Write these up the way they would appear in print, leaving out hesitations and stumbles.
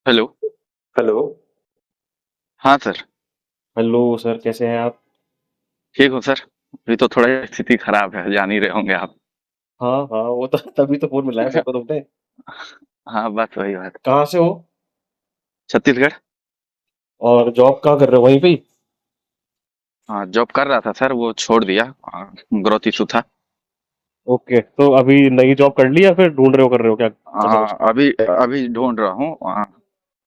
Hello. Hello. हाँ sir. Hello sir, कैसे हैं आप? ठीक हूँ सर। अभी तो थोड़ा स्थिति खराब है, जान ही रहे होंगे आप। हाँ हाँ, वो तो तभी तो फोन मिला है मेरे को तुमने। हाँ, बस वही बात। कहाँ से हो? छत्तीसगढ़। और जॉब कहाँ कर रहे हो, वहीं पे ही? हाँ, जॉब कर रहा था सर, वो छोड़ दिया। ग्रोथ इशू था। ओके, तो अभी नई जॉब कर ली या फिर ढूंढ रहे हो, कर रहे हो क्या मतलब उसका? अभी अभी ढूंढ रहा हूँ।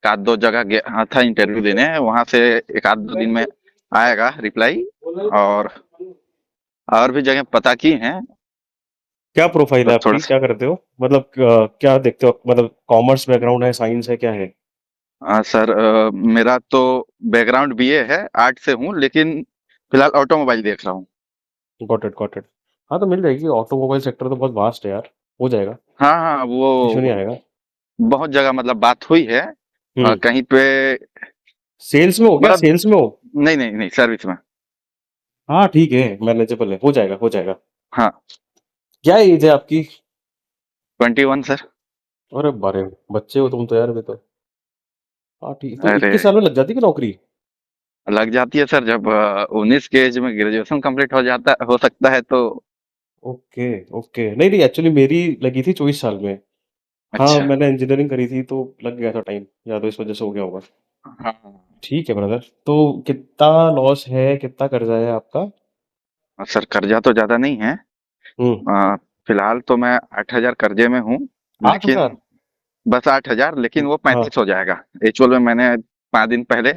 एक आध दो जगह गया था इंटरव्यू देने, वहां से एक आध दो दिन में आएगा रिप्लाई। और और भी जगह पता की हैं। क्या प्रोफाइल है बस थोड़ा आपकी, सा। क्या करते हो? मतलब क्या देखते हो, मतलब कॉमर्स बैकग्राउंड है, साइंस है, क्या है? सर, मेरा तो बैकग्राउंड बीए है, आर्ट से हूँ, लेकिन फिलहाल ऑटोमोबाइल देख रहा हूँ। Got it, got it. हाँ, तो मिल जाएगी, ऑटोमोबाइल सेक्टर तो बहुत वास्ट है यार। हो जाएगा। हाँ हाँ, इशू नहीं वो आएगा। बहुत जगह मतलब बात हुई है। हम्म। कहीं पे। सेल्स में हो क्या, मतलब सेल्स में हो? नहीं नहीं नहीं, सर्विस में। हाँ ठीक है, मैनेजेबल है, हो जाएगा हो जाएगा। हाँ। क्या एज है आपकी? 21 सर। अरे बारे, बच्चे हो तुम तो यार, अभी तो। हाँ ठीक, तो अरे, 21 साल में लग जाती है नौकरी? लग जाती है सर, जब 19 के एज में ग्रेजुएशन कंप्लीट हो सकता है तो। ओके ओके, नहीं नहीं, एक्चुअली मेरी लगी थी 24 साल में। हाँ, अच्छा। मैंने इंजीनियरिंग करी थी तो लग गया था टाइम, या तो इस वजह से हो गया होगा। हाँ ठीक है ब्रदर, तो कितना लॉस है, कितना कर्जा है आपका? सर, कर्जा तो ज्यादा नहीं है। हम्म। अ, फिलहाल तो मैं 8,000 कर्जे में हूँ। आठ लेकिन हजार बस 8,000, लेकिन वो हाँ 35 हो जाएगा। एक्चुअल में मैंने 5 दिन पहले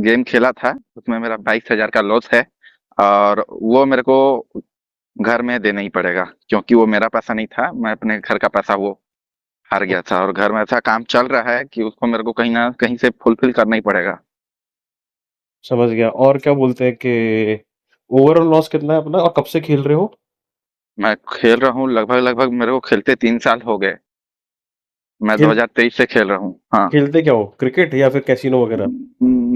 गेम खेला था, उसमें मेरा 22,000 का लॉस है। और वो मेरे को घर में देना ही पड़ेगा, क्योंकि वो मेरा पैसा नहीं था, मैं अपने घर का पैसा वो हार गया था, और घर में ऐसा काम चल रहा है कि उसको मेरे को कहीं ना कहीं से फुलफिल करना ही पड़ेगा। समझ गया। और क्या बोलते हैं कि ओवरऑल लॉस कितना है अपना, और कब से खेल रहे हो? मैं खेल रहा हूँ लगभग लगभग, मेरे को खेलते 3 साल हो गए। मैं खेल 2023 से खेल रहा हूँ, हाँ। खेलते क्या हो, क्रिकेट या फिर कैसीनो वगैरह?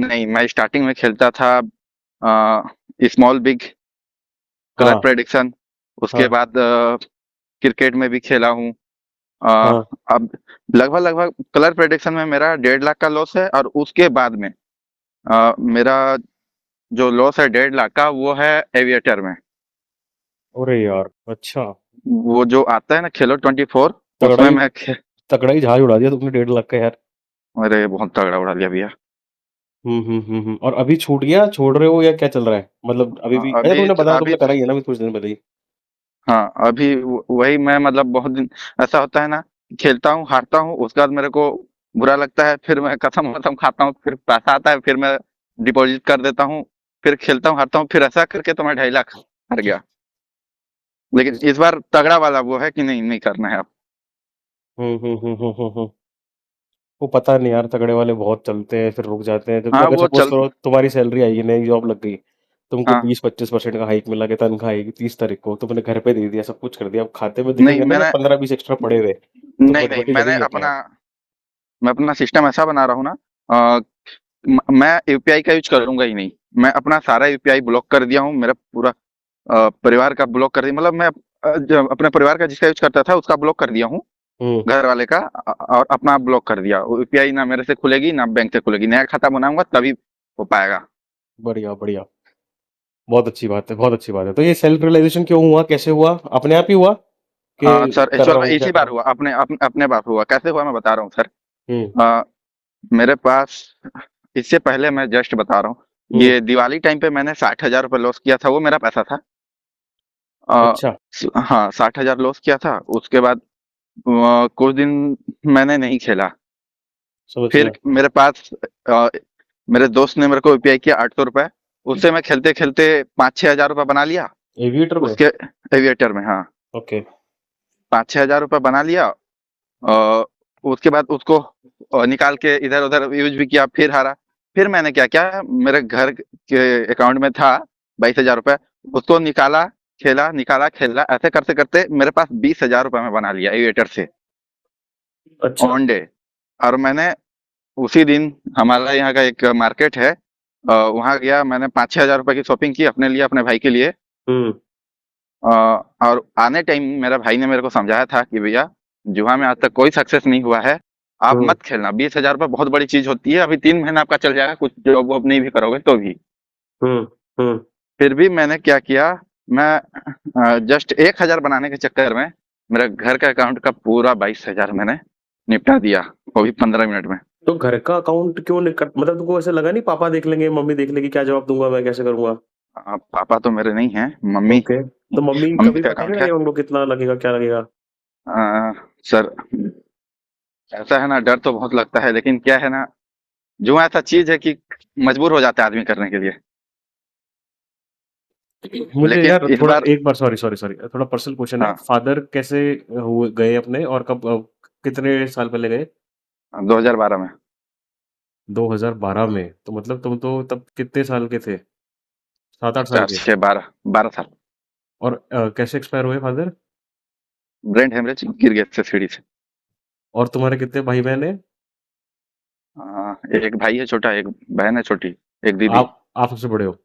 नहीं, मैं स्टार्टिंग में खेलता था स्मॉल बिग, कलर हाँ प्रेडिक्शन। उसके हाँ बाद क्रिकेट में भी खेला हूँ। अ, हाँ। अब लगभग लगभग कलर प्रेडिक्शन में मेरा 1.5 लाख का लॉस है, और उसके बाद में मेरा जो लॉस है 1.5 लाख का, वो है एविएटर में। अरे यार, अच्छा। वो जो आता है ना, खेलो 24, तगड़ा उसमें ही, मैं तगड़ा ही जहाज उड़ा दिया तुमने, 1.5 लाख का यार। अरे बहुत तगड़ा उड़ा लिया भैया। और अभी छूट गया, छोड़ रहे हो या क्या चल रहा है, मतलब अभी भी? अच्छा, अभी तुमने बताया, अभी तुमने करा ही है ना अभी कुछ दिन पहले ही। हाँ, अभी वही मैं मतलब बहुत दिन ऐसा होता है ना, खेलता हूँ, हारता हूँ, उसके बाद मेरे को बुरा लगता है, फिर मैं कसम वसम खाता हूँ, फिर पैसा आता है, फिर मैं डिपॉजिट कर देता हूँ, फिर खेलता हूँ, हारता हूँ, फिर ऐसा करके तो मैं 2.5 लाख हार गया। लेकिन इस बार तगड़ा वाला वो है कि नहीं नहीं करना है अब। हम्म। वो पता नहीं यार, तगड़े वाले बहुत चलते हैं फिर रुक जाते हैं, जब हाँ अगर वो सपोज चल। करो तुम्हारी सैलरी आएगी, नई जॉब लग गई, तुमको हाँ। 20-25% का हाइक मिला के तनख्वाह आएगी 30 तारीख को, तुमने घर पे दे दिया, सब कुछ कर दिया, अब खाते में नहीं दिखेंगे ना जब मैंने 15-20 एक्स्ट्रा पड़े हुए, तो नहीं नहीं, खटपटी मैंने लगेगी अपने अपना आप। मैं अपना सिस्टम ऐसा बना रहा हूँ ना। अ, मैं यूपीआई का यूज करूंगा ही नहीं। मैं अपना सारा यूपीआई ब्लॉक कर दिया हूँ, मेरा पूरा परिवार का ब्लॉक कर दिया, मतलब मैं जो अपने परिवार का जिसका यूज करता था उसका ब्लॉक कर दिया हूँ। हम्म। घर वाले का और अपना ब्लॉक कर दिया। यूपीआई ना मेरे से खुलेगी ना बैंक से खुलेगी, नया खाता बनाऊंगा तभी हो पाएगा। बढ़िया बढ़िया, बहुत अच्छी बात है, बहुत अच्छी बात है। तो ये सेल्फ रियलाइजेशन क्यों हुआ, कैसे हुआ, अपने आप ही हुआ कि सर, कर एक्चुअल रहा में हूँ, क्या इसी कर बार रहा हूँ? हुआ, अपने बाप हुआ। कैसे हुआ मैं बता रहा हूँ सर। हम्म अ, मेरे पास इससे पहले मैं जस्ट बता रहा हूँ, हम्म। ये दिवाली टाइम पे मैंने 60,000 रुपये लॉस किया था, वो मेरा पैसा था। अच्छा, हाँ, 60,000 लॉस किया था। उसके बाद कुछ दिन मैंने नहीं खेला। समझ फिर गया। मेरे पास मेरे दोस्त ने मेरे को यूपीआई किया 800 रुपए। उससे मैं खेलते खेलते 5-6 हजार रुपये बना लिया। एविएटर में? उसके एविएटर में, हाँ। ओके। 5-6 हजार रुपये बना लिया। उसके बाद उसको निकाल के इधर उधर यूज भी किया, फिर हारा। फिर मैंने क्या किया, मेरे घर के अकाउंट में था 22,000 रुपये। उसको निकाला, खेला, निकाला, खेला, ऐसे करते करते मेरे पास 20,000 रुपये में बना लिया एविएटर से, अच्छा। On day. और मैंने उसी दिन, हमारा यहाँ का एक मार्केट है, वहां गया, मैंने 5-6 हजार रुपए की शॉपिंग की अपने लिए, अपने भाई के लिए। हम्म। अ, और आने टाइम मेरा भाई ने मेरे को समझाया था कि भैया, जुआ में आज तक कोई सक्सेस नहीं हुआ है। आप हम्म मत खेलना, 20,000 रुपये बहुत बड़ी चीज होती है, अभी 3 महीना आपका चल जाएगा, कुछ जॉब वॉब नहीं भी करोगे तो भी। हम्म हम्म फिर भी मैंने क्या किया, मैं जस्ट 1,000 बनाने के चक्कर में मेरे घर का अकाउंट का पूरा 22,000 मैंने निपटा दिया, वो भी 15 मिनट में। तो घर का अकाउंट क्यों नहीं कट, मतलब तुमको ऐसा लगा नहीं पापा देख लेंगे, मम्मी देख लेगी, क्या जवाब दूंगा मैं, कैसे करूंगा? पापा तो मेरे नहीं हैं, मम्मी। ओके, तो मम्मी मम्मी कभी का पता नहीं अकाउंट है। लगेगा उनको कितना लगेगा, क्या लगेगा? सर, ऐसा है ना, डर तो बहुत लगता है, लेकिन क्या है ना, जो ऐसा चीज है कि मजबूर हो जाता है आदमी करने के लिए। मुझे लेकिन यार इस थोड़ा बार, एक बार, सॉरी सॉरी सॉरी, थोड़ा पर्सनल क्वेश्चन है, हाँ, फादर कैसे हुए गए अपने, और कब कितने साल पहले गए? 2012 में। 2012 में? तो मतलब तुम तो तब कितने साल के थे? 7-8 साल चार के? छः 12 12 साल। और कैसे एक्सपायर हुए फादर? ब्रेन हेमरेज, गिर गए थे सीढ़ी से। और तुम्हारे कितने भाई बहन है? एक भाई है छोटा, एक बहन है छोटी, एक दीदी। आप सबसे बड़े हो?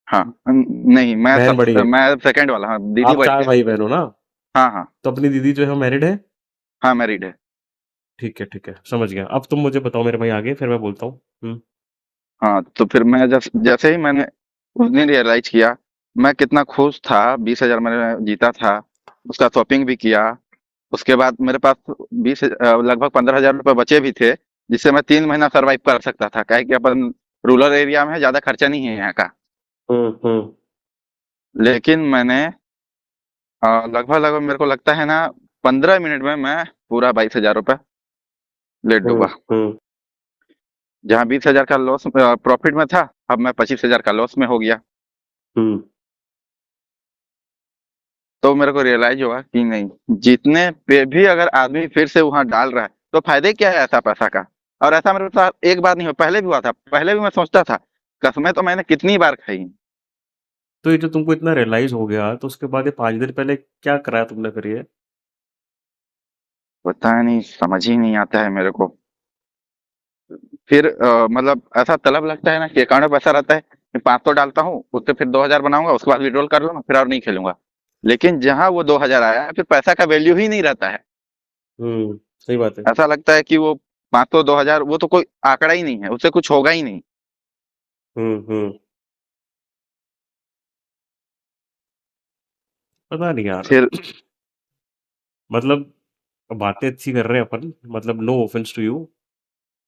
हाँ, नहीं, बहन बड़ी है? मैं सेकंड वाला, हाँ, दीदी आप बड़ी 4 है। भाई बहन हो ना? हाँ हाँ। तो अपनी दीदी जो है मैरिड है? हाँ, मैरिड है। ठीक है, समझ गया। अब तुम मुझे बताओ मेरे भाई, आगे फिर मैं बोलता हूँ। हाँ, तो फिर मैं जैसे ही मैंने उस दिन रियलाइज किया, मैं कितना खुश था, 20,000 मैंने जीता था, उसका शॉपिंग भी किया। उसके बाद मेरे पास लगभग 15,000 रुपये बचे भी थे, जिससे मैं 3 महीना सरवाइव कर सकता था, काहे कि अपन रूरल एरिया में है, ज्यादा खर्चा नहीं है यहाँ का। हम्म। लेकिन मैंने लगभग लगभग मेरे को लगता है ना, 15 मिनट में मैं पूरा 22,000 रुपये लेट हम्म डूबा। हम्म जहाँ 20,000 का लॉस प्रॉफिट में था, अब मैं 25,000 का लॉस में हो गया। हम्म तो मेरे को रियलाइज हुआ कि नहीं, जीतने पे भी अगर आदमी फिर से वहां डाल रहा है तो फायदे क्या है ऐसा पैसा का। और ऐसा मेरे साथ एक बार नहीं हुआ, पहले भी हुआ था, पहले भी मैं सोचता था, कसमें तो मैंने कितनी बार खाई। तो ये जो तुमको इतना रियलाइज हो गया, तो उसके बाद ये 5 दिन पहले क्या कराया तुमने फिर ये? पता नहीं, समझ ही नहीं आता है मेरे को। फिर मतलब ऐसा तलब लगता है ना कि अकाउंट में पैसा रहता है, मैं 500 डालता हूँ, उससे फिर 2,000 बनाऊंगा, उसके बाद विड्रॉल कर लूंगा, फिर और नहीं खेलूंगा। लेकिन जहां वो 2,000 आया है, फिर पैसा का वैल्यू ही नहीं रहता है। सही बात है। ऐसा लगता है कि वो 500 2,000 वो तो कोई आंकड़ा ही नहीं है, उससे कुछ होगा ही नहीं। हम्म। पता नहीं यार। फिर मतलब बातें अच्छी कर रहे हैं अपन, मतलब नो ऑफेंस टू यू,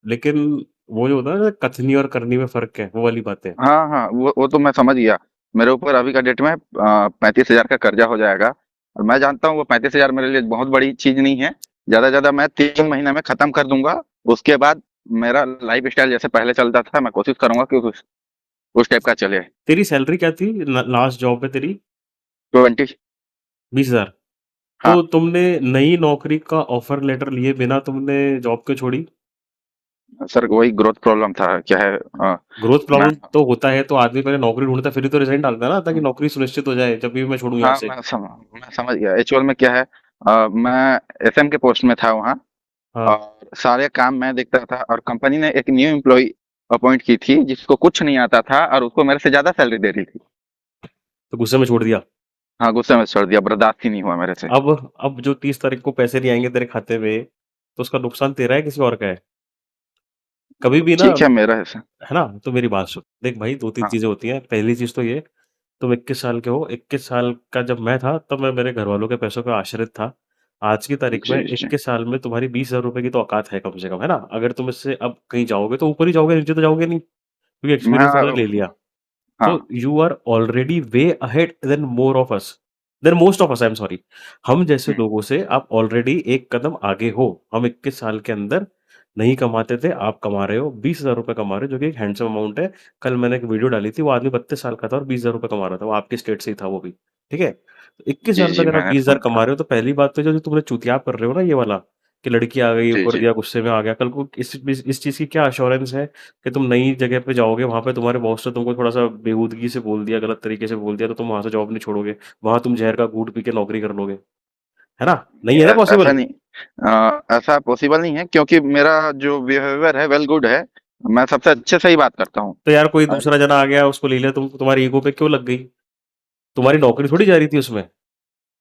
लेकिन वो जो होता है ना, कथनी और करनी में फर्क है, वो वाली बातें। हाँ हाँ, वो तो मैं समझ गया। मेरे ऊपर अभी का डेट में 35,000 का कर्जा हो जाएगा, और मैं जानता हूँ वो 35,000 मेरे लिए बहुत बड़ी चीज नहीं है। ज्यादा मैं 3 महीने में खत्म कर दूंगा। उसके बाद मेरा लाइफ स्टाइल जैसे पहले चलता था, मैं कोशिश करूंगा कि उस टाइप का चले। तेरी सैलरी क्या थी लास्ट जॉब में तेरी? 20। 20,000? तो हाँ तुमने नई नौकरी का ऑफर लेटर लिए बिना तुमने जॉब क्यों छोड़ी? सर, वही ग्रोथ प्रॉब्लम था, क्या है, ग्रोथ मैं प्रॉब्लम तो होता है तो आदमी पहले नौकरी ढूंढता है, फिर ही तो रिजाइन डालता है ना, ताकि नौकरी सुनिश्चित हो जाए जब भी मैं छोड़ूं यहाँ हाँ, से। मैं समझ गया। एक्चुअल में क्या है, मैं एसएम के पोस्ट में था वहाँ, हाँ। और सारे काम मैं देखता था, और कंपनी ने एक न्यू एम्प्लॉय अपॉइंट की थी जिसको कुछ नहीं आता था, और उसको मेरे से ज्यादा सैलरी दे रही थी। तो गुस्से में छोड़ दिया? हाँ, गुस्से में छोड़ दिया, बर्दाश्त ही नहीं हुआ मेरे से। अब जो 30 तारीख को पैसे नहीं आएंगे तेरे खाते में, तो उसका नुकसान तेरा है किसी और का है? कभी भी ना, ठीक है, मेरा है सर। है ना? तो मेरी बात सुन, देख भाई, 2-3 हाँ चीज़ें होती हैं। पहली चीज़ तो ये, तुम 21 साल के हो, 21 साल का जब मैं था, तब मैं मेरे घरवालों के पैसों पे आश्रित था। आज की तारीख में जी जी। 21 साल में तुम्हारी 20,000 रुपए की तो औकात है कम से कम, है ना? अगर तुम इससे अब कहीं जाओगे तो ऊपर ही जाओगे, नीचे तो जाओगे नहीं, क्योंकि मैं एक्सपीरियंस तुमने ले लिया। हाँ। तो you are already way ahead than more of us, than most of us, I am sorry. हम जैसे लोगों से आप ऑलरेडी एक कदम आगे हो। हम 21 साल के अंदर नहीं कमाते थे, आप कमा रहे हो, 20,000 रुपए कमा रहे हो, जो कि एक हैंडसम अमाउंट है। कल मैंने एक वीडियो डाली थी, वो आदमी 32 साल का था और 20,000 रुपए कमा रहा था, वो आपके स्टेट से ही था वो भी। ठीक है? तो 21 जी साल में जी, अगर आप मैंने 20,000 सुना कमा था। रहे हो, तो पहली बात तो जो जो तुमने चुतियाप कर रहे हो ना, ये वाला, कि लड़की आ गई जी ऊपर जी दिया, गुस्से में आ गया, कल को इस चीज़ की क्या एश्योरेंस है कि तुम नई जगह पे जाओगे, वहाँ पे तुम्हारे बॉस ने तुमको थोड़ा-सा बेहूदगी से बोल दिया, गलत तरीके से बोल दिया, तो तुम वहाँ से जॉब नहीं छोड़ोगे, वहाँ तुम ज़हर का घूँट पी के नौकरी कर लोगे, है ना? नहीं है ना ऐसा पॉसिबल? नहीं, ऐसा पॉसिबल नहीं है, क्योंकि मेरा जो बिहेवियर है वेल गुड है। मैं सबसे अच्छे से ही बात करता हूँ। तो यार कोई और दूसरा जना आ गया, उसको ले लिया, तुम्हारी ईगो पे क्यों लग गई? तुम्हारी नौकरी थोड़ी जा रही थी उसमें।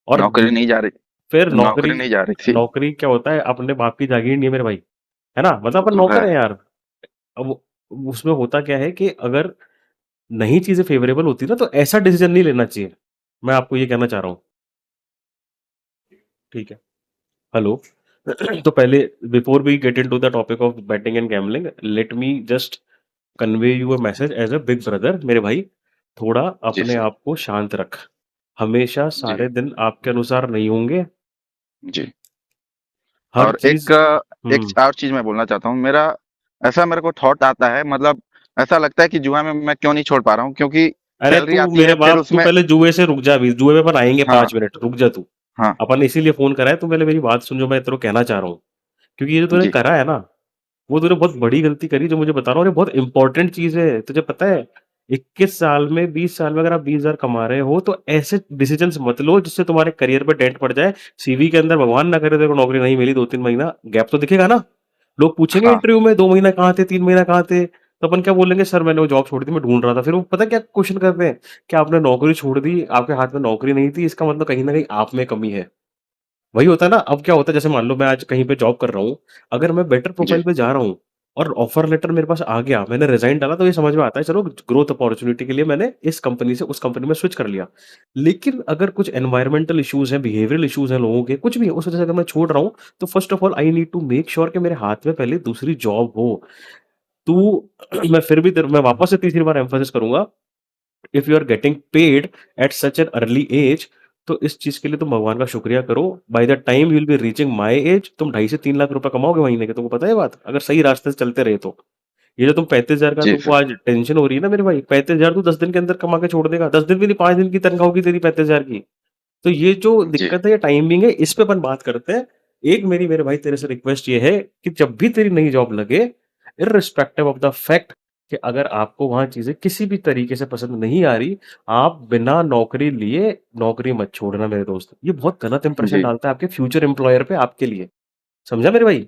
और नौकरी नहीं जा रही, फिर नौकरी, नौकरी नहीं जा रही थी। नौकरी क्या होता है? अपने बाप की जागीर नहीं है मेरे भाई। है ना? मतलब वो अपन तो है। नौकर हैं यार। अब उसमें होता क्या है कि अगर नहीं चीज़ें फ़ेवरेबल होती ना तो ऐसा डिसीज़न नहीं लेना चाहिए। मैं आपको ये कहना चाह रहा हूँ। ठीक है। हेलो। तो पहले before we get into the topic of betting and gambling, let me just convey you a message as a big brother मेरे भाई, थोड़ा जी अपने सर। आप को शांत रख। हमेशा जी। सारे दिन आपके अनुसार नहीं होंगे। जी। हर और चीज़। एक हुँ। और चीज़ मैं बोलना चाहता हूँ। ऐसा मेरे को थॉट आता है, मतलब ऐसा लगता है कि जुआ में मैं क्यों नहीं छोड़ पा रहा हूँ, क्योंकि अरे सैलरी तू आती मेरे है फिर बाप, तू उसमें। पहले जुए से रुक जा अभी, जुए पे अपन आएँगे हाँ, 5 मिनट, रुक जा तू। हाँ। अपन इसीलिए फ़ोन करा है, तू पहले मेरी बात सुन जो मैं तेरे को कहना चाह रहा हूँ। क्योंकि ये जो तूने जी, करा है ना, वो तूने बहुत बड़ी गलती करी जो मुझे बता रहा हूँ, और ये बहुत इम्पोर्टेंट चीज़ है। तुझे पता है 21 साल में, 20 साल में अगर आप 20,000 कमा रहे हो तो ऐसे डिसीज़न्स मत लो जिससे तुम्हारे करियर पे डेंट पड़ जाए। सीवी के अंदर भगवान ना करे तेरे को नौकरी नहीं मिली 2-3 महीना, गैप तो दिखेगा ना? लोग पूछेंगे हाँ, इंटरव्यू में 2 महीना कहाँ थे, 3 महीना कहाँ थे? तो अपन क्या बोलेंगे, सर मैंने वो जॉब छोड़ दी, मैं ढूँढ रहा था। फिर वो पता है क्या क्वेश्चन करते हैं? क्या आपने नौकरी छोड़ दी, आपके हाथ में नौकरी नहीं थी, इसका मतलब कहीं न कहीं आप में कमी है। वही होता है ना, अब क्या होता है जैसे मान लो मैं आज कहीं पे जॉब कर रहा हूँ, अगर मैं बेटर जी, प्रोफाइल पे जा रहा हूँ और ऑफर लेटर मेरे पास आ गया, मैंने रिज़ाइन डाला तो ये समझ में आता है चलो ग्रोथ अपॉर्च्युनिटी के लिए मैंने इस कंपनी से उस कंपनी में स्विच कर लिया। लेकिन अगर कुछ एनवायरमेंटल इश्यूज़ हैं, बिहेवियरल इश्यूज़ हैं लोगों के, कुछ भी है, उस वजह से अगर मैं छोड़ रहा हूँ, तो first of all I need to make sure कि मेरे हाथ में पहले दूसरी जॉब हो। तू मैं वापस से तीसरी बार एम्फसिस करूँगा, if you are getting paid at such an early age, तो इस चीज के लिए तुम भगवान का शुक्रिया करो। By the time you will be reaching my age, तुम 2.5 से 3 लाख रुपए कमाओगे महीने के। तुमको पता है ये बात, अगर सही रास्ते से चलते रहे तो। ये जो तुम 35,000 का जी तुमको सर। आज टेंशन हो रही है ना मेरे भाई, 35,000 तू 10 दिन के अंदर कमा के छोड़ देगा। 10 दिन भी नहीं, 5 दिन की तनख्वाह होगी तेरी 35,000 की। तो ये जो जी, दिक्कत है, ये टाइमिंग है, इस पे अपन बात करते हैं। एक मेरी मेरे भाई तेरे से रिक्वेस्ट ये है कि जब भी तेरी नई जॉब लगे, इर्रिस्पेक्टिव ऑफ द फैक्ट कि अगर आपको वहाँ चीज़ें किसी भी तरीके से पसंद नहीं आ रही, आप बिना नौकरी लिए नौकरी मत छोड़ना मेरे दोस्त। ये बहुत गलत इंप्रेशन जी, डालता है आपके फ्यूचर एम्प्लॉयर पे आपके लिए। समझा मेरे भाई?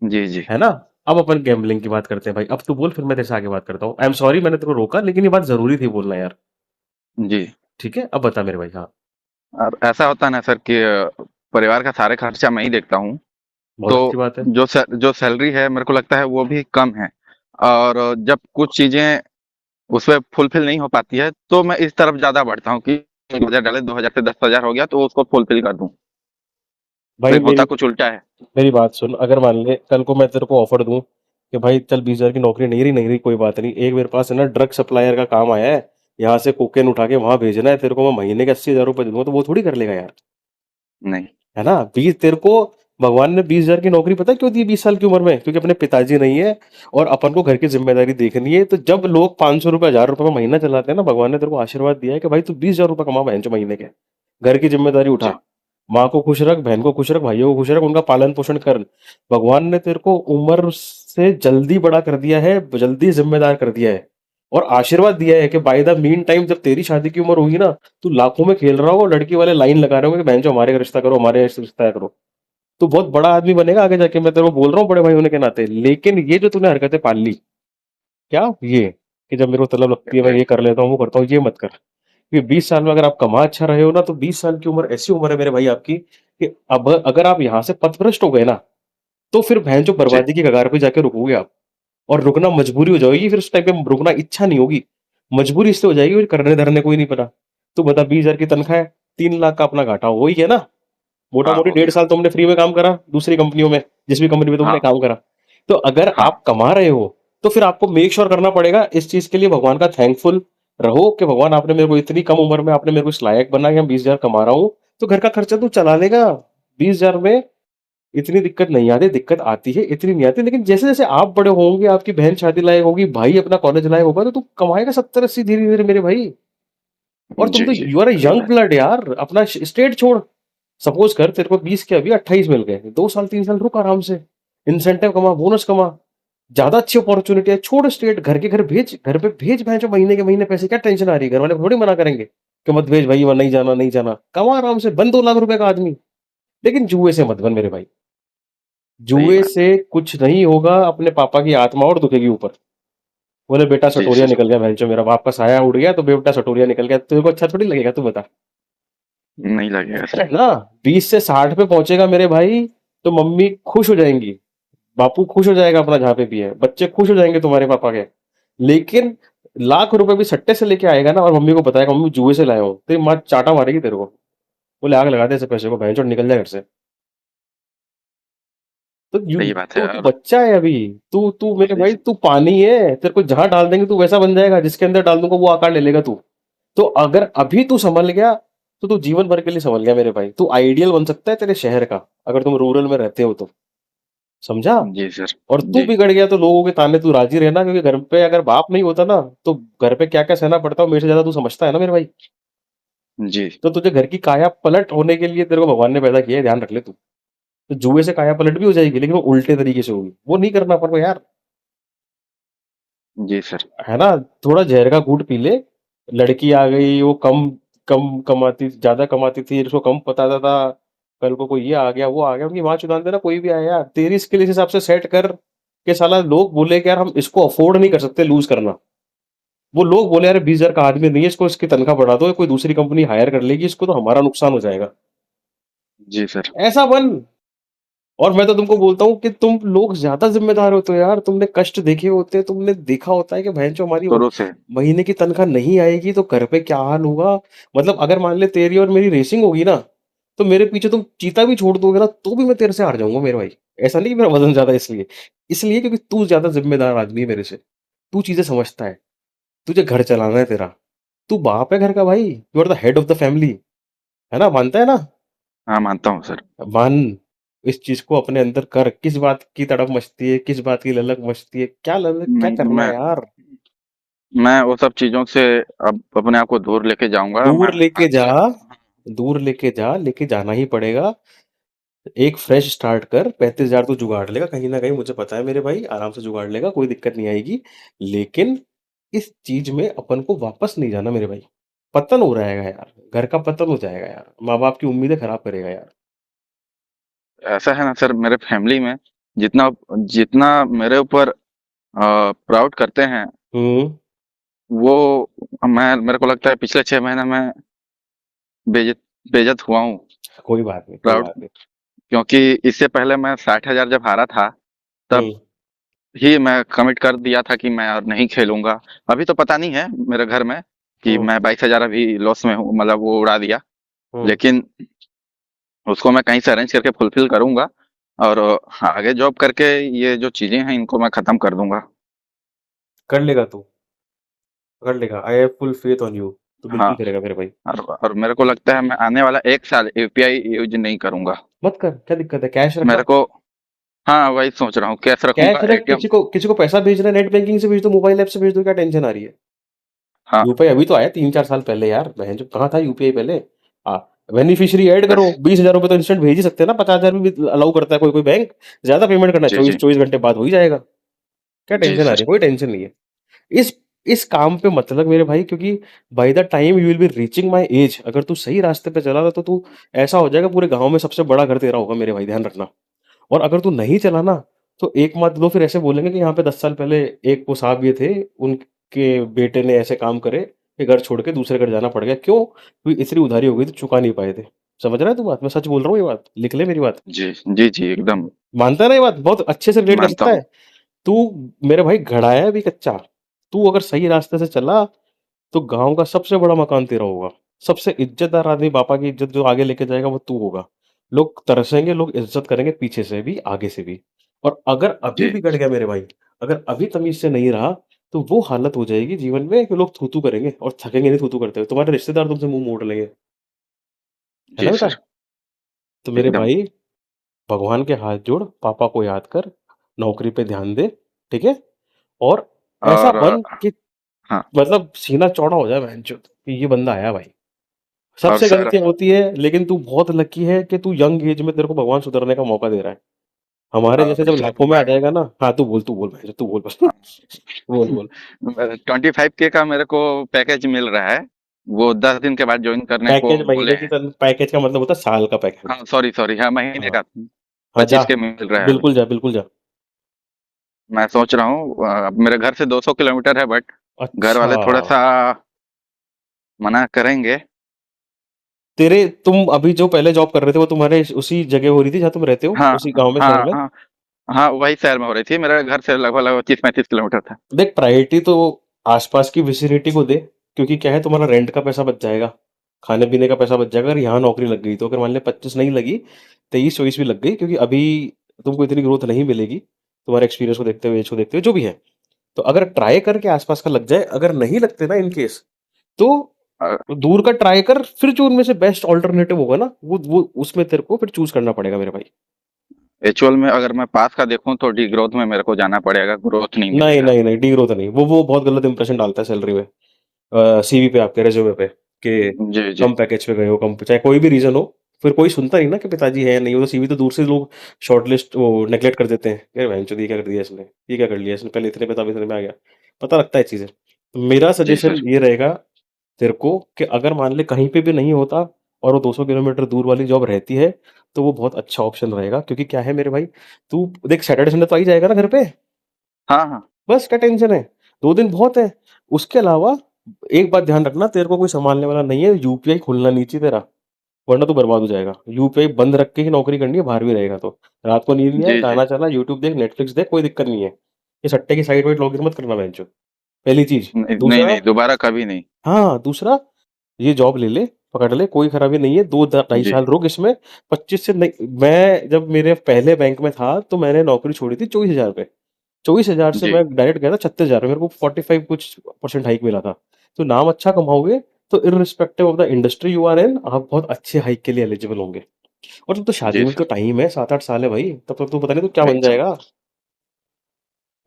जी, जी, है ना? अब अपन गैम्बलिंग की बात करते हैं भाई। अब तू बोल, फिर मैं तेरे से आगे बात करता हूँ। आई एम सॉरी मैंने तेरे को रोका, लेकिन ये बात ज़रूरी थी बोलना यार। जी। ठीक है? अब बता मेरे भाई। हाँ, और ऐसा होता है ना सर कि परिवार का सारे खर्चा मैं ही देखता हूँ। बहुत तो अच्छी बात है। जो सैलरी है मेरे को लगता है वो भी कम है। और जब कुछ चीज़ें उसपे फुलफ़िल नहीं हो पाती है, तो मैं इस तरफ ज़्यादा बढ़ता हूँ कि 2,000 डाले, 2,000 से 10,000 हो गया तो उसको फुलफ़िल कर दूँ। भाई लेकिन मेरी होता कुछ उल्टा है। मेरी बात सुन, अगर मान ले कल को मैं तेरे को ऑफर दूं कि भाई चल 20,000 की नौकरी नहीं रही कोई बात नहीं, एक मेरे पास है ना ड्रग सप्लायर का काम आया है, यहाँ से कोकेन उठा के वहां भेजना है तेरे को, मैं महीने के 80,000 रुपए दूंगा, तो वो थोड़ी कर लेगा यार। नहीं। है ना? 20 तेरे को भगवान ने 20,000 की नौकरी पता है क्यों दी 20 साल की उम्र में? क्योंकि अपने पिताजी नहीं है और अपन को घर की जिम्मेदारी देखनी है। तो जब लोग 500 रुपए 1,000 रुपए में महीना चलाते हैं ना, भगवान ने तेरे को आशीर्वाद दिया है कि भाई तू 20,000 रुपए कमा बहनचोद महीने के, घर की जिम्मेदारी उठा, जी, माँ को खुश रख, बहन को खुश रख, भाइयों को खुश रख, उनका पालन पोषण कर। भगवान ने तेरे को उम्र से जल्दी बड़ा कर दिया है, जल्दी जिम्मेदार कर दिया है, और आशीर्वाद दिया है कि बाय द मीन टाइम जब तेरी शादी की उम्र होगी ना, तू लाखों में खेल रहा हो और लड़की वाले लाइन लगा रहे होंगे कि बहन जो हमारे का रिश्ता करो, हमारे यहाँ से रिश्ता करो। तू बहुत बड़ा आदमी बनेगा आगे जाके, मैं तेरे को बोल रहा हूँ बड़े भाई होने के नाते। लेकिन ये जो तूने हरकतें पाल ली, क्या ये कि जब मेरे को तलब लगती है मैं ये कर लेता हूँ वो करता हूँ, ये मत कर। क्योंकि 20 साल में अगर आप कमा अच्छा रहे हो ना, तो 20 साल की उम्र ऐसी उम्र है मेरे भाई आपकी कि अब अगर आप यहाँ से पथभ्रष्ट हो गए ना, तो फिर भैं जो जी, बर्बादी की कगार पे जाके रुकोगे आप। और रुकना मजबूरी हो जाएगी, फिर उस टाइम पे रुकना इच्छा नहीं होगी, मजबूरी इसलिए हो जाएगी फिर करने धरने कोई नहीं पता। तू बता 20,000 की तनख्वाह है, 3 लाख का अपना घाटा वही है ना? मोटा हाँ, मोटी हो 1.5 साल गया। तुमने फ्री में काम करा दूसरी कंपनियों में, जिस भी कंपनी में तुमने हाँ, काम करा। तो अगर हाँ, आप कमा रहे हो, तो फिर आपको मेक श्योर करना पड़ेगा इस चीज के लिए भगवान का थैंकफुल रहो कि भगवान आपने मेरे को इतनी कम उम्र में आपने मेरे को इस लायक बना कि मैं 20,000 कमा रहा हूँ, तो घर का खर्चा तू चला लेगा। 20,000 में इतनी दिक्कत नहीं आती, दिक्कत आती है इतनी नहीं आती, लेकिन जैसे जैसे आप बड़े होंगे, आपकी बहन शादी लायक होगी, भाई अपना कॉलेज लायक होगा, तो तू कमाएगा 70-80 धीरे धीरे मेरे भाई। और तुम जी, तो जी, यू आर अ सही यंग बात ब्लड यार, अपना स्टेट छोड़। सपोज कर तेरे को 20 के अभी 28 मिल गए, 2 साल 3 साल रुक आराम से, इंसेंटिव कमा, बोनस कमा, ज्यादा अच्छी अपॉर्चुनिटी है, छोड़ स्टेट, घर के घर भेज, घर पे भेज भैंस महीने के महीने पैसे, क्या टेंशन आ रही है? घर वाले थोड़ी मना करेंगे कि मत भेज भाई, वह नहीं जाना नहीं जाना, कमा आराम से, बन 2 लाख रुपए का आदमी। लेकिन जुए से मत बन मेरे भाई, सही जुए बात। से कुछ नहीं होगा, अपने पापा की आत्मा और दुखेगी ऊपर। बोले बेटा जी सटोरिया सर। निकल गया भैंचो, मेरा बाप का साया उड़ गया तो बेटा सटोरिया निकल गया, तेरे को अच्छा थोड़ी लगेगा? तू बता। नहीं लगेगा है सर। ना? 20 से 60 पे पहुंचेगा मेरे भाई, तो मम्मी खुश हो जाएंगी, बापू खुश हो जाएगा अपना जहाँ पे भी है, बच्चे खुश हो जाएँगे तुम्हारे पापा के। लेकिन लाख रुपए भी सट्टे से लेके आएगा ना और मम्मी को बताएगा मम्मी जुए से लाया हूँ, तेरी माँ चाँटा मारेगी तेरे को। बोले आग लगा दे ऐसे पैसे को भैंचोद निकल जा घर से। तो यू सही बात है। तू और बच्चा है अभी, तू तू मेरे जी भाई तू पानी है, तेरे को जहाँ डाल देंगे तू वैसा बन जाएगा, जिसके अंदर डाल दूँगा वो आकार ले लेगा तू। तो अगर अभी तू संभल गया, तो तू जीवन भर के लिए संभल गया मेरे भाई। तू आइडियल बन सकता है तेरे शहर का, अगर तुम रूरल में रहते हो तो। समझा? जी सर। और तू जी बिगड़ गया तो लोगों के ताने तू राज़ी रहना, क्योंकि घर पे अगर बाप नहीं होता ना, तो घर पे क्या-क्या सहना पड़ता है, मेरे से ज़्यादा तू समझता है ना मेरे भाई। जी तो तुझे घर की काया पलट होने के लिए तेरे को भगवान ने पैदा किया है, ध्यान रख ले तू। तो जुए से काया पलट भी हो जाएगी, लेकिन वो उल्टे तरीके से होगी। वो नहीं करना अपन को यार, जी सर। है ना? थोड़ा ज़हर का घूँट पी ले, लड़की आ गई, वो कम कम कमाती ज़्यादा कमाती थी, उसको कम पता था, कल को कोई ये आ गया, वो आ गया, उनकी माँ चुदान देना, कोई भी आए यार, तेरी स्किल इस हिसाब से सेट कर कि साला लोग बोले कि यार हम इसको अफ़ोर्ड नहीं कर सकते लूज़ करना। वो लोग बोले यार 20,000 का आदमी नहीं है, इसको इसकी तनख्वाह बढ़ा दो, कोई दूसरी कंपनी हायर कर लेगी इसको, तो हमारा नुकसान हो जाएगा। जी सर। ऐसा बन। और मैं तो तुमको बोलता हूँ कि तुम लोग ज़्यादा ज़िम्मेदार होते हो यार, तुमने कष्ट देखे होते हैं, तुमने देखा होता है कि भैंचोद हमारी शुरू से। महीने की तनख्वाह नहीं आएगी तो घर पे क्या हाल होगा। मतलब अगर मान ले तेरी और मेरी रेसिंग होगी ना, तो मेरे पीछे तुम चीता भी छोड़ दोगे ना, तो भी मैं तेरे से हार जाऊँगा मेरे भाई। ऐसा नहीं कि मेरा वज़न ज़्यादा है इसलिए। इसलिए क्योंकि तू ज़्यादा ज़िम्मेदार आदमी है मेरे से। तू चीज़ें समझता है, तुझे घर चलाना है तेरा। तू बाप है घर का भाई, you are the head of the family, है ना? मानता है ना? हाँ, मानता हूँ सर। मान, इस चीज़ को अपने अंदर कर, किस बात की तड़प मचती है, किस बात की ललक मचती है, क्या ललक क्या नहीं, करना है यार? मैं वो सब चीज़ों से अब अपने आप को दूर लेके जाऊँगा। मैं दूर लेके जा, अच्छा। दूर लेके जा, लेके जाना ही पड़ेगा। एक फ्रेश स्टार्ट कर, 35,000 तू जुगाड़ लेगा कहीं न कहीं, मुझे पता है मेरे भाई, आराम से जुगाड़ लेगा, कोई दिक्कत नहीं आएगी। लेकिन इस चीज़ में अपन को वापस नहीं जाना मेरे भाई। पतन हो रहेगा यार, घर का पतन हो जाएगा यार, माँ-बाप की उम्मीदें खराब करेगा यार। ऐसा है ना सर, मेरे फैमिली में जितना जितना मेरे ऊपर प्राउड करते हैं, हुँ, वो मैं मेरे को लगता है पिछले 6 महीने में बेइज़्ज़त बेइज़्ज़त हुआ हूँ कोई बात नहीं, कोई प्राउड। बात नहीं। क्योंकि इससे पहले मैं 60,000 जब हारा था, तब हुँ, ही मैं कमिट कर दिया था कि मैं और नहीं खेलूँगा। अभी तो पता नहीं है मेरे घर में कि हुँ, मैं 22,000 अभी लॉस में हूँ, मतलब वो उड़ा दिया। हुँ। लेकिन उसको मैं कहीं से अरेंज करके फुलफ़िल करूँगा और आगे जॉब करके ये जो चीज़ें हैं इनको मैं ख़त्म कर दूँगा। कर लेगा तू, कर लेगा। I have full faith on you. तू बिल्कुल हाँ, करेगा मेरे भाई। और मेरे को लगता है मैं आने वाला 1 साल यूपीआई यूज़ नहीं करूँगा। मत कर, क्या दिक्कत है? कैश रखना। मेरे को हाँ, वही सोच रहा हूँ, कैश कैश रखूँगा रख, एटीएम। किसी को पैसा भेजना है नेट बैंकिंग से भेज दो, मोबाइल ऐप से भेज दो, क्या टेंशन आ रही है? हाँ, यूपीआई अभी तो आया 3-4 साल पहले यार, बहनचोद कहाँ था यूपीआई पहले? हाँ, बेनिफिशियरी ऐड करो, बस। 20,000 रुपए तो इंस्टेंट भेज ही सकते हैं ना, 50,000 भी अलाउ करता है कोई-कोई बैंक। ज़्यादा पेमेंट करना है, जी, 24 जी। 24 घंटे बाद हो ही जाएगा। क्या जी टेंशन आ रही सर। है? कोई टेंशन नहीं है। इस इस काम पे मत लग मेरे भाई, क्योंकि by the time you will be reaching my age, अगर तू सही रास्ते पे चला ना, तो तू ऐसा हो जाएगा पूरे गाँव में सबसे बड़ा घर तेरा होगा मेरे भाई, ध्यान रखना। और अगर तू नहीं चला ना, तो एक मत दो फिर ऐसे बोलेंगे कि यहाँ पे 10 साल पहले एक वो साहब ये थे, उनके बेटे ने ऐसे काम करे कि घर छोड़ के दूसरे घर जाना पड़ गया। क्यों? क्योंकि इतनी उधारी हो गई थी, चुका नहीं पाए थे। समझ रहा है तू बात? मैं सच बोल रहा हूँ ये बात, लिख ले मेरी बात। जी, जी, जी, एकदम मानता है ना ये बात? बहुत अच्छे से रिलेट कर मानता सकता हूँ। है। तू मेरे भाई घड़ा है अभी कच्चा। तू अगर सही रास्ते से चला, तो गाँव का सबसे बड़ा मकान तेरा होगा। सबसे इज़्ज़तदार आदमी, पापा की इज़्ज़त जो आगे लेके जाएगा वो तू होगा। लोग तरसेंगे, लोग इज़्ज़त करेंगे पीछे से भी, आगे से भी। और अगर अभी जी, बिगड़ गया मेरे भाई, अगर अभी तमीज़ से नहीं रहा, तो वो हालत हो जाएगी जीवन में कि लोग थू-थू करेंगे और थकेंगे नहीं थू-थू करते हुए। तुम्हारे रिश्तेदार तुमसे मुँह मोड़ लेंगे। है ना जी बेटा? सर, तो मेरे एकदम। भाई, भगवान के हाथ जोड़, पापा को याद कर, नौकरी पे ध्यान दे, ठीक है? और ऐसा और बन कि हाँ, मतलब सीना चौड़ा हो जाए बहनचोद कि ये बंदा आया भाई। और सबसे सर गलतियाँ होती है, लेकिन तू बहुत लकी है कि तू यंग एज में तेरे को भगवान सुधरने का मौका दे रहा है। हमारे जैसे और जब सर लाखों में आ मैं जाएगा ना, हाँ, तू बोल भाई, तू बोल बस। बोल, बोल। 25K का मेरे को पैकेज मिल रहा है। वो 10 दिन के बाद जॉइन करने को पैकेज बोले महीने की हैं। पैकेज का मतलब होता है साल का पैकेज। हाँ, सॉरी, हाँ, महीने हाँ, का हाँ, जा, 25K मिल रहा है अभी। बिल्कुल जा, बिल्कुल जा। मैं सोच रहा हूँ मेरे घर से 200 किलोमीटर है, बट घर अच्छा, वाले थोड़ा-सा मना करेंगे। तुम अभी जो पहले जॉब कर रहे थे, वो तुम्हारे उसी जगह हो रही थी जहाँ तुम रहते हो? हाँ, उसी गाँव में, शहर हाँ, में? हाँ, हाँ, वही शहर में हो रही थी। मेरे घर से लगभग 30-35 किलोमीटर था। देख प्रायोरिटी तो आसपास की विसिनिटी को दे, क्योंकि क्या है तुम्हारा रेंट का पैसा बच जाएगा, खाने पीने का पैसा बच जाएगा। अगर यहाँ नौकरी लग गई तो अगर मान ले 25 नहीं लगी, 23-24 भी लग गई, क्योंकि अभी तुमको इतनी ग्रोथ नहीं मिलेगी तुम्हारे एक्सपीरियंस को देखते हुए, एज को देखते हुए, जो भी है। तो अगर ट्राई करके आसपास का लग जाए, अगर नहीं लगते ना इन केस, तो अ, दूर का ट्राई कर, फिर जो उनमें से बेस्ट ऑल्टरनेटिव होगा ना वो उसमें तेरे को फिर चूज करना पड़ेगा मेरे भाई। एक्चुअल में अगर मैं पास का देखूँ तो डी ग्रोथ में मेरे को जाना पड़ेगा, ग्रोथ नहीं नहीं मिलेगा। नहीं नहीं, डी ग्रोथ नहीं, वो बहुत गलत इंप्रेशन डालता है सैलरी में, सीवी पे, आपके रेज्यूमे पे, कि जी, जी। कम पैकेज पे गए हो, कम, चाहे कोई भी रीजन हो, फिर कोई सुनता नहीं ना कि पिताजी है या नहीं, वो तो सीवी तो दूर से लोग शॉर्टलिस्ट वो नेगलेक्ट कर देते हैं, यार बहनचोद ये क्या कर दिया इसने, ये क्या कर लिया इसने, पहले इतने पे था, अब इतने में आ गया, पता लगता है चीजें। तो मेरा जी, सजेशन सर। ये रहेगा तेरे को कि अगर मान ले कहीं पे भी नहीं होता और वो 200 किलोमीटर दूर वाली जॉब रहती है, तो वो बहुत अच्छा ऑप्शन रहेगा, क्योंकि क्या है मेरे भाई, तू देख सैटरडे संडे तो आ ही जाएगा ना घर पे, हाँ, हाँ। बस क्या टेंशन है, 2 दिन बहुत है। उसके अलावा एक बात ध्यान रखना, तेरे को कोई सँभालने वाला नहीं है, यूपीआई खुलना नहीं चाहिए तेरा, वरना तू बर्बाद हो जाएगा। यूपीआई बंद रख के ही नौकरी करनी है, बाहर भी रहेगा तो। रात को नींद नहीं आए, जी, जी। गाना चला, यूट्यूब देख, नेटफ्लिक्स देख, कोई दिक्कत नहीं है। ये सट्टे की साइट वाइट लॉगिन मत करना बेंचो, पहली चीज़। नहीं, नहीं, दूसरा, नहीं, दोबारा कभी नहीं। हाँ, दूसरा, ये जॉब ले ले, पकड़ ले, कोई खराबी नहीं है, 2 ढाई जी, साल रुक इसमें, 25 से नहीं, मैं जब मेरे पहले बैंक में था, तो मैंने नौकरी छोड़ी थी 24,000 पे। 24,000 से जी। मैं डायरेक्ट गया था 36,000 में, मेरे को 45 कुछ परसेंट हाइक मिला था। तो नाम अच्छा कमाओगे, तो irrespective of the industry you are in, आप बहुत अच्छे हाइक के लिए एलिजिबल होंगे। और तब तो शादी जी, में भी तो सर। टाइम है, 7-8 साल है भाई, तब तक तो पता नहीं तू क्या वही बन तो। जाएगा।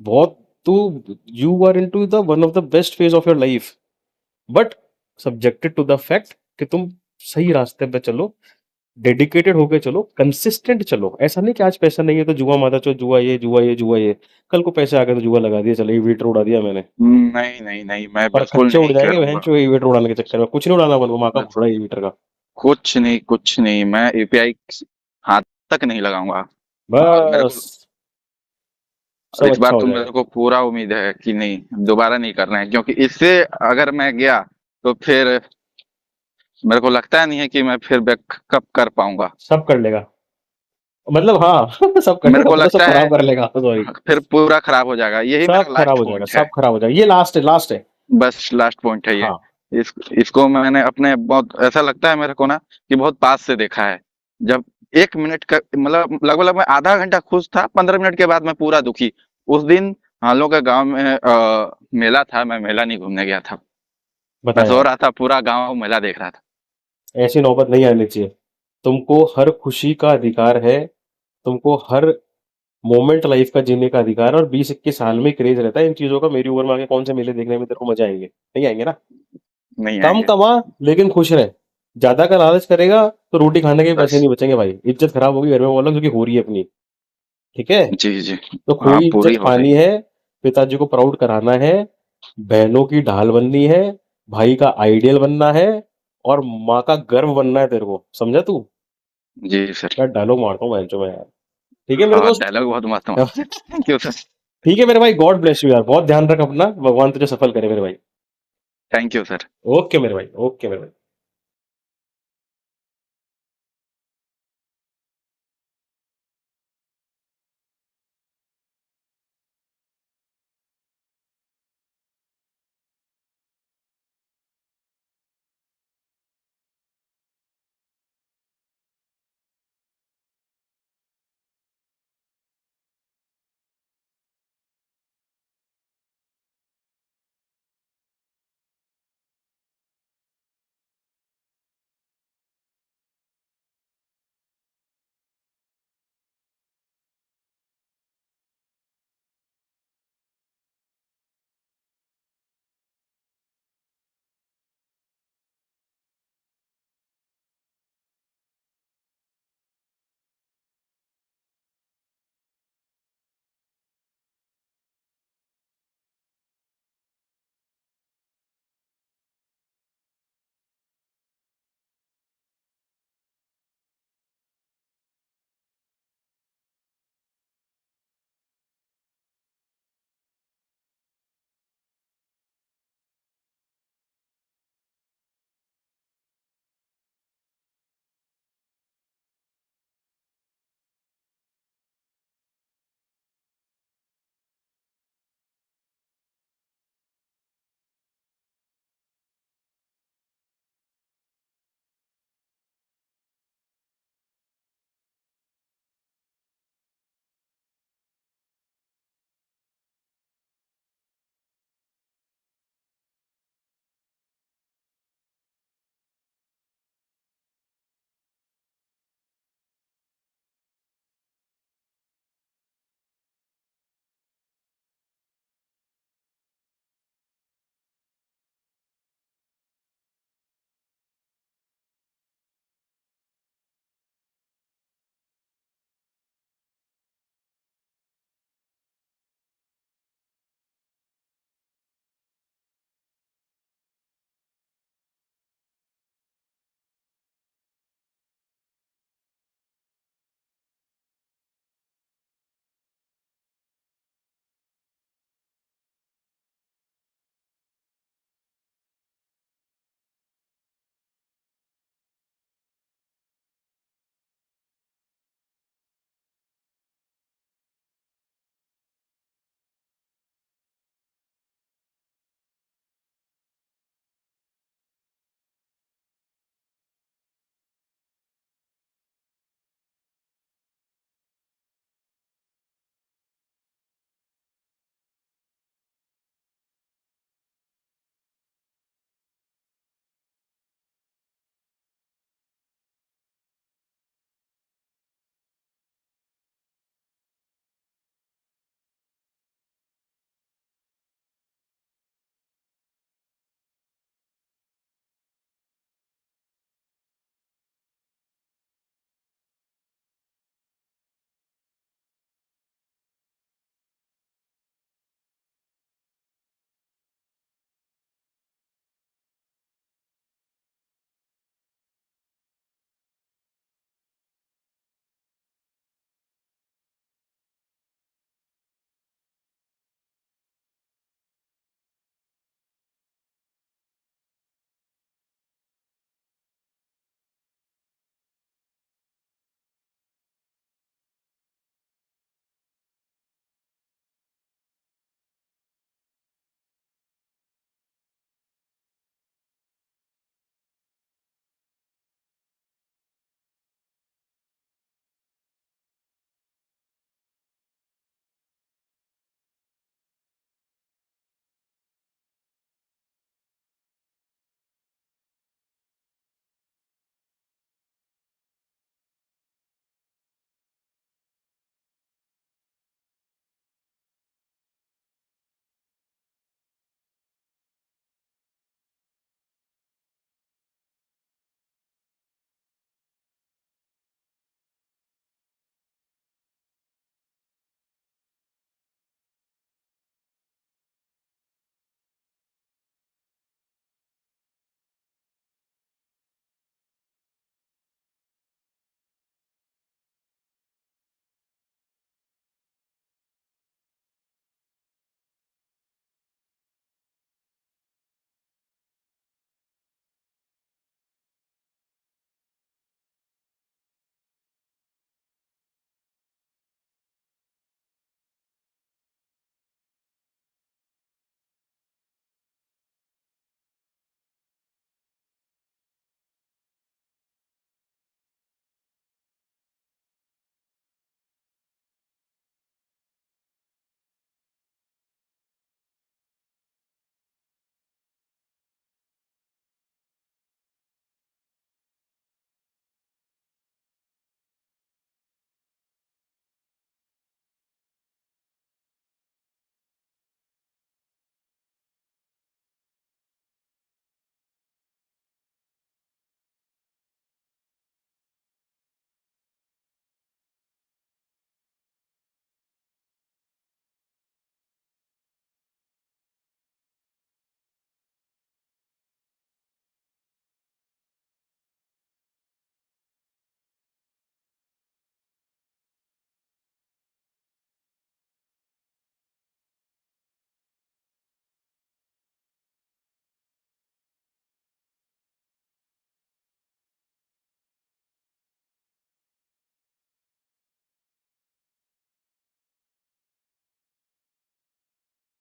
बहुत, तू, you are into the one of the best phase of your life, but subjected to the fact कि तुम सही रास्ते पे चलो, डेडिकेटेड होके चलो, कंसिस्टेंट चलो। ऐसा नहीं कि आज पैसा नहीं है तो जुआ माता चो, जुआ ये, जुआ ये, जुआ ये। कल को पैसे आ गए तो जुआ लगा दिया, चलो इन्वर्टर उड़ा दिया मैंने। नहीं, नहीं, नहीं, मैं और बिल्कुल खर्चे उड़ नहीं जाएँगे करूँगा। बहनचोद इन्वर्टर उड़ाने के चक्कर में, कुछ नहीं उड़ाना, वो माँ का बस भोसड़ा है इन्वर्टर का। कुछ नहीं, कुछ नहीं, मैं यूपीआई हाथ तक नहीं लगाऊँगा। और मेरे को बस, और सब इस बार अच्छा हो तो जाएगा। मेरे को पूरा उम्मीद है कि नहीं, दोबारा नहीं करना है, क्योंकि इससे अगर मैं गया तो फिर मेरे को लगता नहीं है कि मैं फिर बैकअप कर पाऊँगा। सब कर लेगा। मतलब हाँ, सब कर मेरे लेगा, को मतलब सब लगता है खराब कर लेगा, सॉरी। फिर पूरा खराब हो जाएगा। यही सब मेरा खराब लास्ट हो जाएगा, पॉइंट है। सब खराब हो जाएगा। ये लास्ट है, लास्ट है। बस लास्ट पॉइंट है ये। हाँ, इस इसको मैंने अपने बहुत ऐसा लगता है मेरे को ना कि बहुत पास से देखा है। जब 1 मिनट का मतलब लगभग मैं आधा घंटा खुश था, 15 मिनट के बाद मैं पूरा दुखी। उस दिन हम लोग के गाँव में मेला था, मैं मेला नहीं घूमने गया था। बता मैं सो यार, रहा था, पूरा गाँव मेला देख रहा था। ऐसी नौबत नहीं आनी चाहिए। तुमको हर खुशी का अधिकार है, तुमको हर मोमेंट लाइफ का जीने का अधिकार है, और 20-21 साल में क्रेज रहता है इन चीज़ों का। मेरी उम्र में आके कौन से मेले देखने में तेरे को मज़ा आएँगे? नहीं आएँगे ना? नहीं कम आएँगे। कमा लेकिन खुश रह। ज़्यादा का लालच करेगा तो रोटी खाने के भी पैसे बस। नहीं बचेंगे भाई। इज़्ज़त खराब होगी घर में, वो अलग, जो कि हो रही है अपनी, ठीक है? जी, जी। तो हाँ, खोई पूरी इज़्ज़त हो रही पानी है। है, पिताजी को प्राउड कराना है, बहनों की ढाल बननी है, भाई का आइडियल बनना है, और माँ का गर्व बनना है तेरे को। समझा तू? जी, सर। क्या डायलॉग मारता हूँ भैंचो मैं यार। ठीक है मेरे हाँ, दोस्त? डायलॉग बहुत मस्त मारते हैं। Thank you sir. ठीक है मेरे भाई, गॉड ब्लेस यू यार। बहुत ध्यान रख अपना, भगवान तुझे सफल करे मेरे भाई। Thank you sir. ओके मेरे भाई, ओके मेरे भाई।